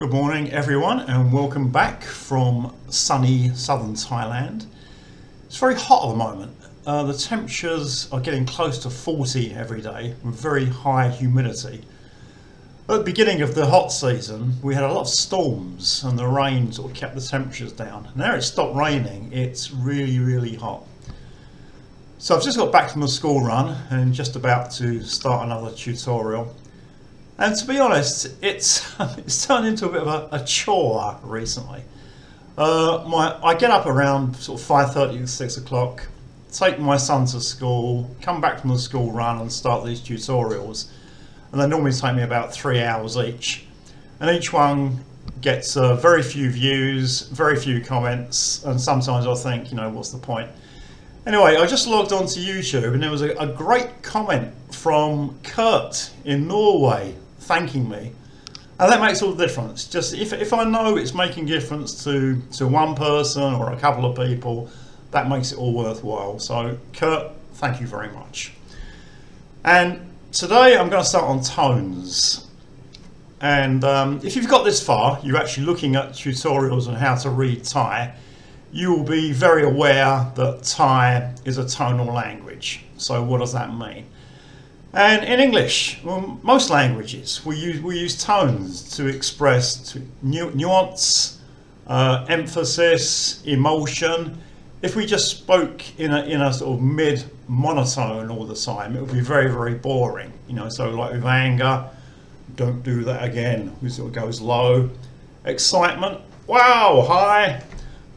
Good morning everyone and welcome back from sunny southern Thailand. It's very hot at the moment. The temperatures are getting close to 40 every day with very high humidity. At the beginning of the hot season we had a lot of storms and the rain sort of kept the temperatures down. Now it's stopped raining, it's really hot. So I've just got back from the school run and just about to start another tutorial. And to be honest, it's turned into a bit of a chore recently. I get up around sort of 5:30 to 6 o'clock, take my son to school, come back from the school run and start these tutorials. And they normally take me about 3 hours each. And each one gets very few views, very few comments, and sometimes I think, what's the point? Anyway, I just logged on to YouTube and there was a great comment from Kurt in Norway thanking me, and that makes all the difference. Just if I know it's making a difference to one person or a couple of people, that makes it all worthwhile. So Kurt, thank you very much. And today I'm going to start on tones. And if you've got this far, you're actually looking at tutorials on how to read Thai, you will be very aware that Thai is a tonal language. So what does that mean? And in English, well, most languages, we use tones to express nuance, emphasis, emotion. If we just spoke in a sort of mid-monotone all the time, it would be very boring. So like with anger, don't do that again. It sort of goes low. Excitement, wow, high.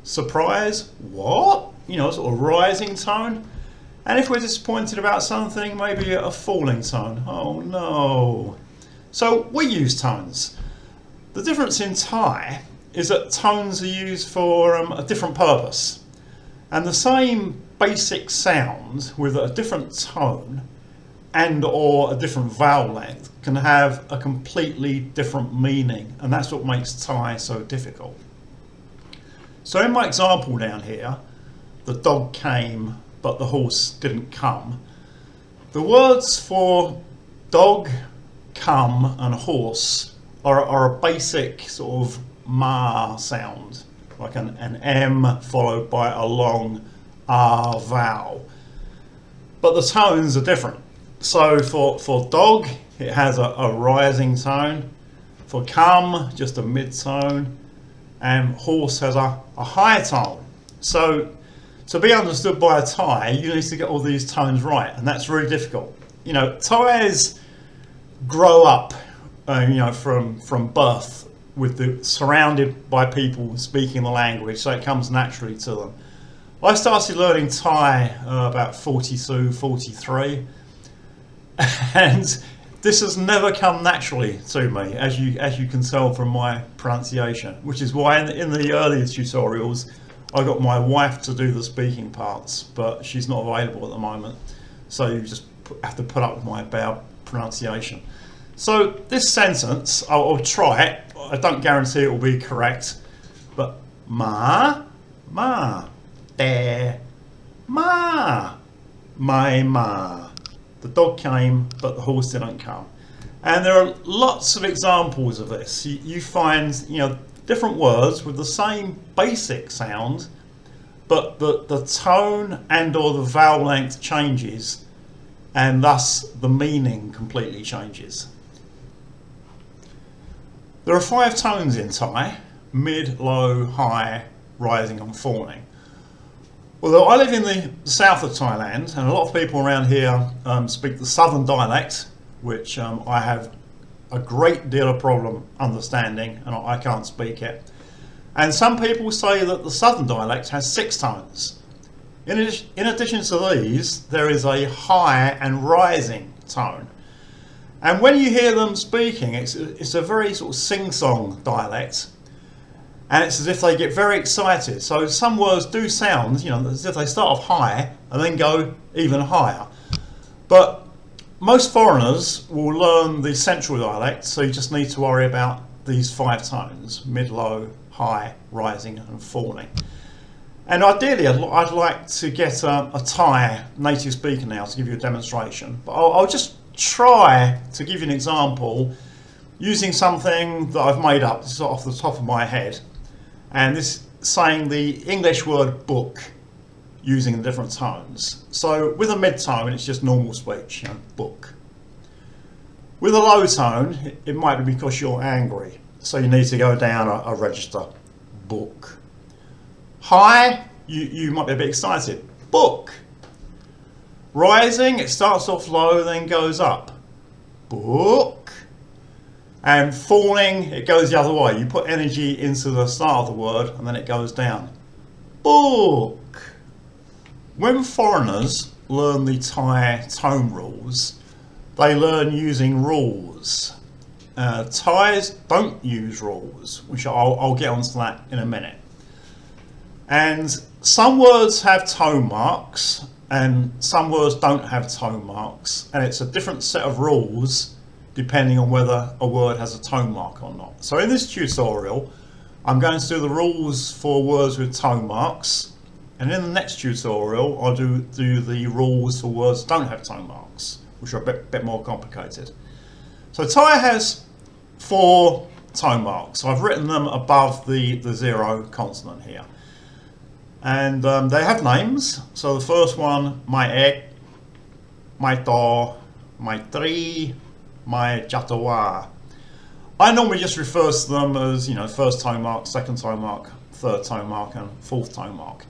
Surprise, what? Sort of rising tone. And if we're disappointed about something, maybe a falling tone. Oh no. So we use tones. The difference in Thai is that tones are used for a different purpose. And the same basic sound with a different tone and or a different vowel length can have a completely different meaning. And that's what makes Thai so difficult. So in my example down here, the dog came but the horse didn't come. The words for dog, come and horse are a basic sort of ma sound, like an M followed by a long R vowel. But the tones are different. So for dog, it has a rising tone. For come, just a mid-tone. And horse has a high tone. So to be understood by a Thai, you need to get all these tones right, and that's really difficult. Thais grow up, from birth surrounded by people speaking the language, so it comes naturally to them. I started learning Thai about 42, 43, and this has never come naturally to me, as you can tell from my pronunciation, which is why in the earlier tutorials I got my wife to do the speaking parts, but she's not available at the moment, so you just have to put up with my bad pronunciation. So this sentence, I'll try it. I don't guarantee it will be correct, but ma, te, ma, my ma. The dog came, but the horse didn't come. And there are lots of examples of this. You find, different words with the same basic sound, but the tone and or the vowel length changes, and thus the meaning completely changes. There are 5 tones in Thai: mid, low, high, rising and falling. Although I live in the south of Thailand, and a lot of people around here speak the southern dialect, which I have a great deal of problem understanding, and I can't speak it. And some people say that the southern dialect has 6 tones. In addition to these, there is a high and rising tone. And when you hear them speaking, it's a very sort of sing-song dialect, and it's as if they get very excited. So some words do sound, as if they start off high and then go even higher. But most foreigners will learn the central dialect, so you just need to worry about these 5 tones: mid, low, high, rising and falling. And ideally I'd like to get a Thai native speaker now to give you a demonstration, but I'll just try to give you an example using something that I've made up, this is off the top of my head, and this saying the English word book using the different tones. So with a mid-tone, it's just normal speech, you know, book. With a low tone, it might be because you're angry, so you need to go down a register, book. High, you might be a bit excited, book. Rising, it starts off low, then goes up, book. And falling, it goes the other way. You put energy into the start of the word and then it goes down, book. When foreigners learn the Thai tone rules, they learn using rules. Thais don't use rules, which I'll get onto that in a minute. And some words have tone marks and some words don't have tone marks, and it's a different set of rules depending on whether a word has a tone mark or not. So in this tutorial, I'm going to do the rules for words with tone marks, and in the next tutorial, I'll do the rules for words that don't have tone marks, which are a bit more complicated. So Thai has 4 tone marks. So I've written them above the 0 consonant here. And they have names. So the first one, my ek, my to, my tri, my jatawa. I normally just refer to them as, you know, first tone mark, second tone mark, third tone mark, and fourth tone mark.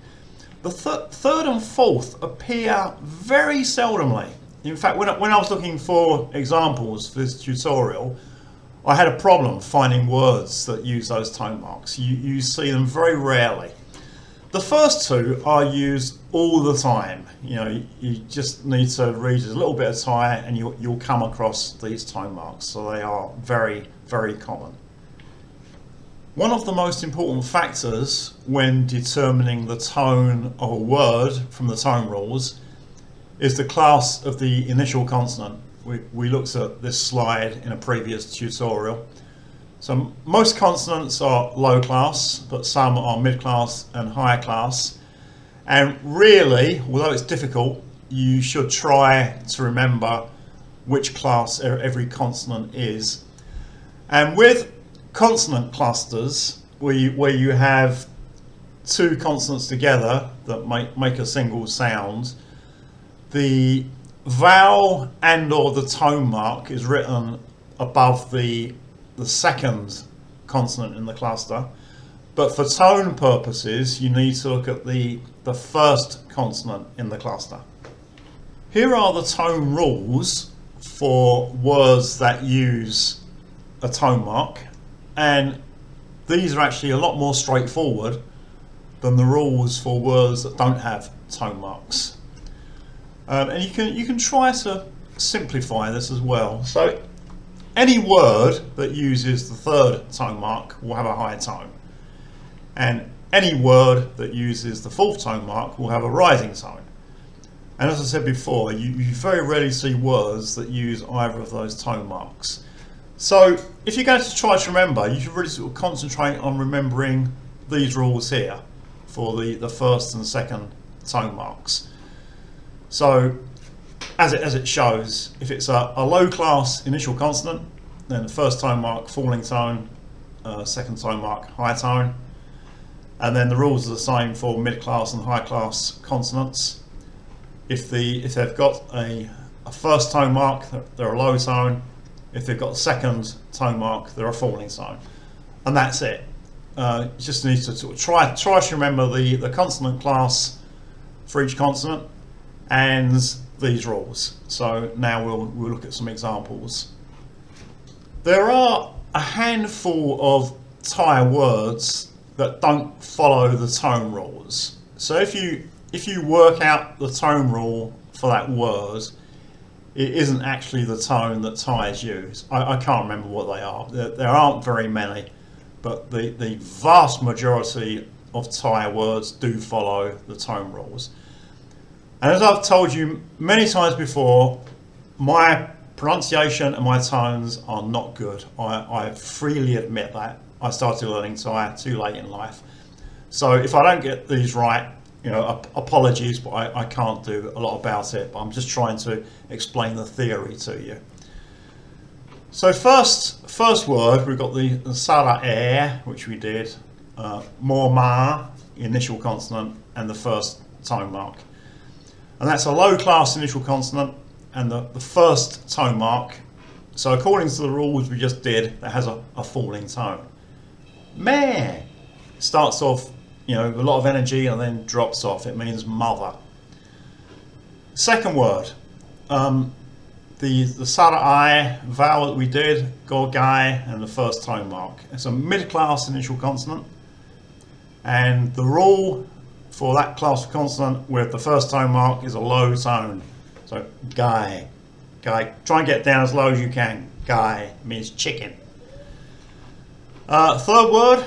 The third and fourth appear very seldomly. In fact, when I was looking for examples for this tutorial, I had a problem finding words that use those tone marks. You see them very rarely. The first 2 are used all the time. You know, you just need to read a little bit of Thai and you'll come across these tone marks. So they are very, very common. One of the most important factors when determining the tone of a word from the tone rules is the class of the initial consonant. We looked at this slide in a previous tutorial. So most consonants are low class, but some are mid class and higher class. And really, although it's difficult, you should try to remember which class every consonant is. And with consonant clusters, where you have 2 consonants together that make a single sound, the vowel and or the tone mark is written above the second consonant in the cluster, but for tone purposes you need to look at the first consonant in the cluster. Here are the tone rules for words that use a tone mark, and these are actually a lot more straightforward than the rules for words that don't have tone marks. And you can try to simplify this as well. So any word that uses the third tone mark will have a high tone, and any word that uses the fourth tone mark will have a rising tone. And as I said before, you very rarely see words that use either of those tone marks. So if you're going to try to remember, you should really sort of concentrate on remembering these rules here for the first and second tone marks. So as it shows, if it's a low class initial consonant, then the first tone mark falling tone, second tone mark high tone, and then the rules are the same for mid class and high class consonants. If they've got a first tone mark, they're a low tone. If they've got a second tone mark, they're a falling tone, and that's it. You just need to sort of try to remember the consonant class for each consonant and these rules. So now we'll look at some examples. There are a handful of Thai words that don't follow the tone rules. So if you work out the tone rule for that word, it isn't actually the tone that Thais use. I can't remember what they are. There aren't very many, but the vast majority of Thai words do follow the tone rules. And as I've told you many times before, my pronunciation and my tones are not good. I freely admit that. I started learning Thai too late in life. So if I don't get these right, you know, apologies, but I can't do a lot about it. But I'm just trying to explain the theory to you. So first word, we've got the Sara air, which we did, more ma, initial consonant, and the first tone mark. And that's a low class initial consonant and the first tone mark. So according to the rules we just did, that has a falling tone. Meh starts off, you know, with a lot of energy and then drops off. It means mother. Second word, the Sara I vowel that we did, gorgai, and the first tone mark. It's a mid-class initial consonant, and the rule for that class of consonant with the first tone mark is a low tone. So gai, gai. Try and get it down as low as you can. Gai means chicken. Third word,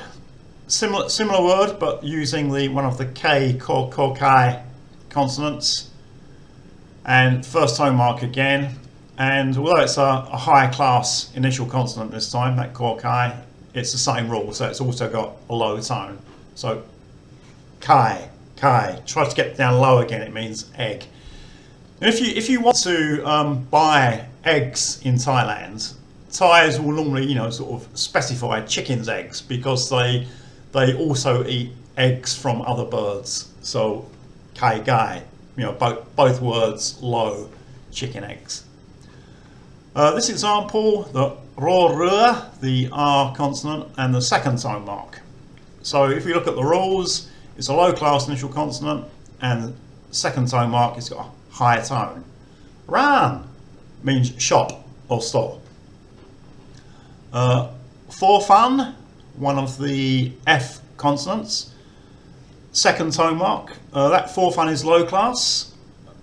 similar word, but using one of the K, ko kai consonants, and first tone mark again. And although it's a higher class initial consonant this time, that ko kai, it's the same rule, so it's also got a low tone. So kai, kai. Try to get it down low again. It means egg. And if you want to buy eggs in Thailand, Thais will normally, you know, sort of specify chicken's eggs because they also eat eggs from other birds. So kai gai, you know, both words low, chicken eggs. This example, the ro re, the R consonant, and the second tone mark. So if we look at the rules, it's a low class initial consonant, and second tone mark, it's got a higher tone. Ran means shop or store. For fun, one of the F consonants, second tone mark. That for fun is low class,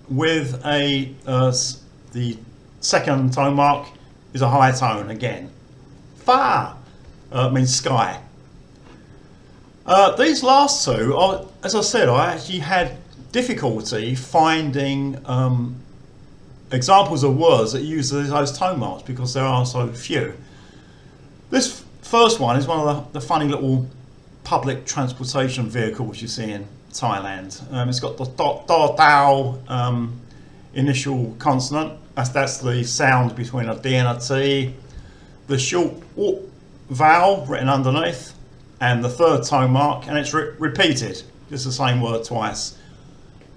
with the second tone mark is a higher tone again. Fa means sky. These last two, as I said, I actually had difficulty finding examples of words that use those tone marks because there are so few. This first one is one of the funny little public transportation vehicles you see in Thailand. It's got the do dao initial consonant. That's the sound between a D and a T. The short o vowel written underneath, and the third tone mark, and it's repeated. Just the same word twice.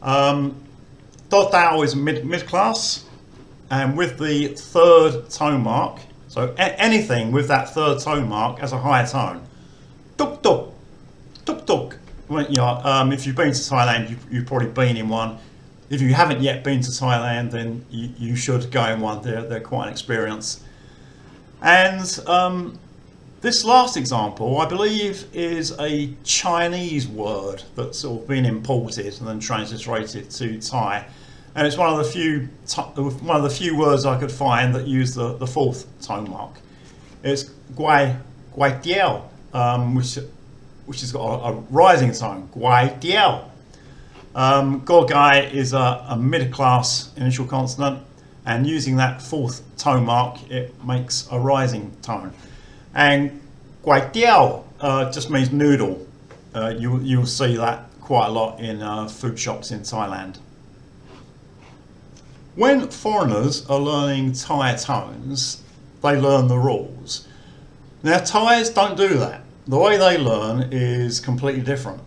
Do dao is mid class, and with the third tone mark, so anything with that third tone mark has a higher tone. Tuk tuk, tuk tuk. Well, you know, if you've been to Thailand, you've probably been in one. If you haven't yet been to Thailand, then you should go in one. They're quite an experience. And this last example, I believe, is a Chinese word that's sort of been imported and then transliterated to Thai. And it's one of the few words I could find that use the fourth tone mark. It's guai tiao, which has got a rising tone. Guai tiao. Gorgai is a mid-class initial consonant, and using that fourth tone mark, it makes a rising tone. And guai tiao just means noodle. You'll see that quite a lot in food shops in Thailand. When foreigners are learning Thai tones, they learn the rules. Now Thais don't do that. The way they learn is completely different.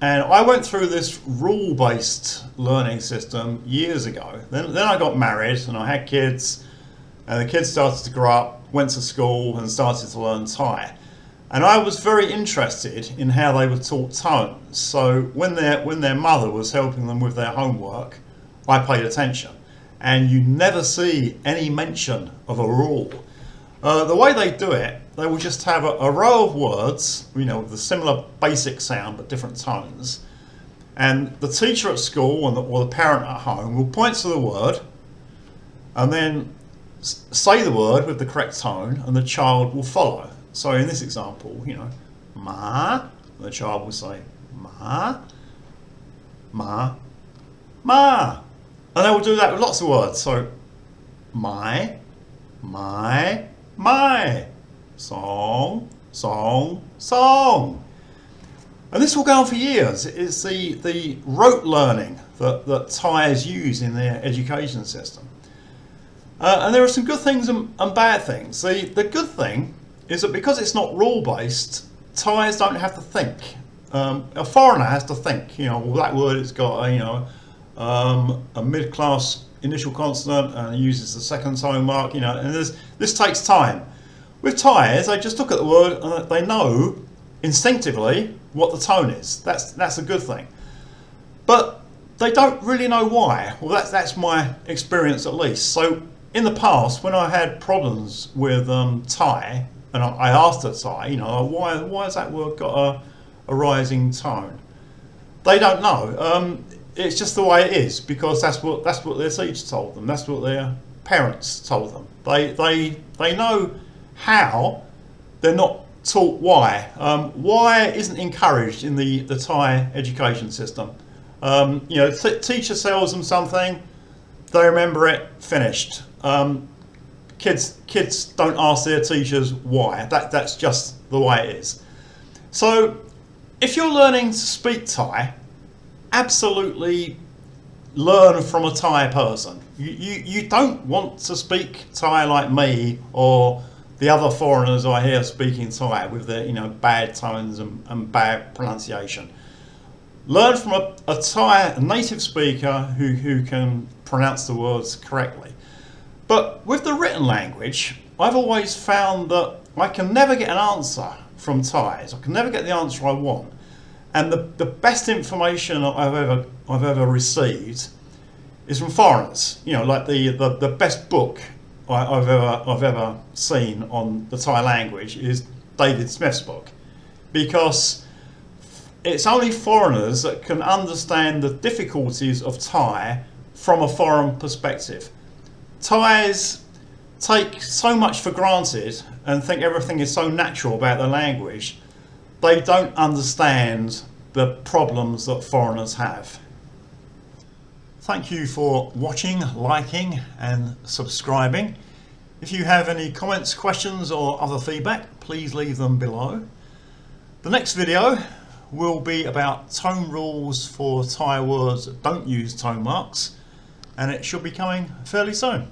And I went through this rule-based learning system years ago. Then I got married and I had kids, and the kids started to grow up, went to school and started to learn Thai. And I was very interested in how they were taught tones. So when their mother was helping them with their homework, I paid attention. And you never see any mention of a rule. The way they do it, they will just have a row of words, you know, with a similar basic sound but different tones. And the teacher at school or the parent at home will point to the word and then say the word with the correct tone, and the child will follow. So in this example, you know, ma, the child will say ma, ma, ma. And they will do that with lots of words. So my, song, song, song. And this will go on for years. It's the rote learning that Thais use in their education system. And there are some good things and bad things. The good thing is that because it's not rule-based, Thais don't have to think. A foreigner has to think. You know, well, that word has got a mid-class initial consonant and it uses the second tone mark. You know, and this takes time. With Thais, they just look at the word and they know instinctively what the tone is. That's a good thing. But they don't really know why. Well, that's my experience at least. So in the past, when I had problems with Thai, and I asked a Thai, you know, why has that word got a rising tone? They don't know. It's just the way it is because that's what their teacher told them. That's what their parents told them. They know how. They're not taught why. Why isn't encouraged in the Thai education system. You know, teacher tells them something, they remember it, finished. Kids don't ask their teachers why. That's just the way it is. So if you're learning to speak Thai, absolutely learn from a Thai person. You don't want to speak Thai like me or the other foreigners I hear speaking Thai with their bad tones and bad pronunciation. Learn from a Thai native speaker who can pronounce the words correctly. But with the written language, I've always found that I can never get an answer from Thais. I can never get the answer I want. And the best information I've ever received is from foreigners. You know, like the best book I've ever seen on the Thai language is David Smith's book, because it's only foreigners that can understand the difficulties of Thai from a foreign perspective. Thais take so much for granted and think everything is so natural about the language, they don't understand the problems that foreigners have. Thank you for watching, liking and subscribing. If you have any comments, questions or other feedback, please leave them below. The next video will be about tone rules for Thai words that don't use tone marks, and it should be coming fairly soon.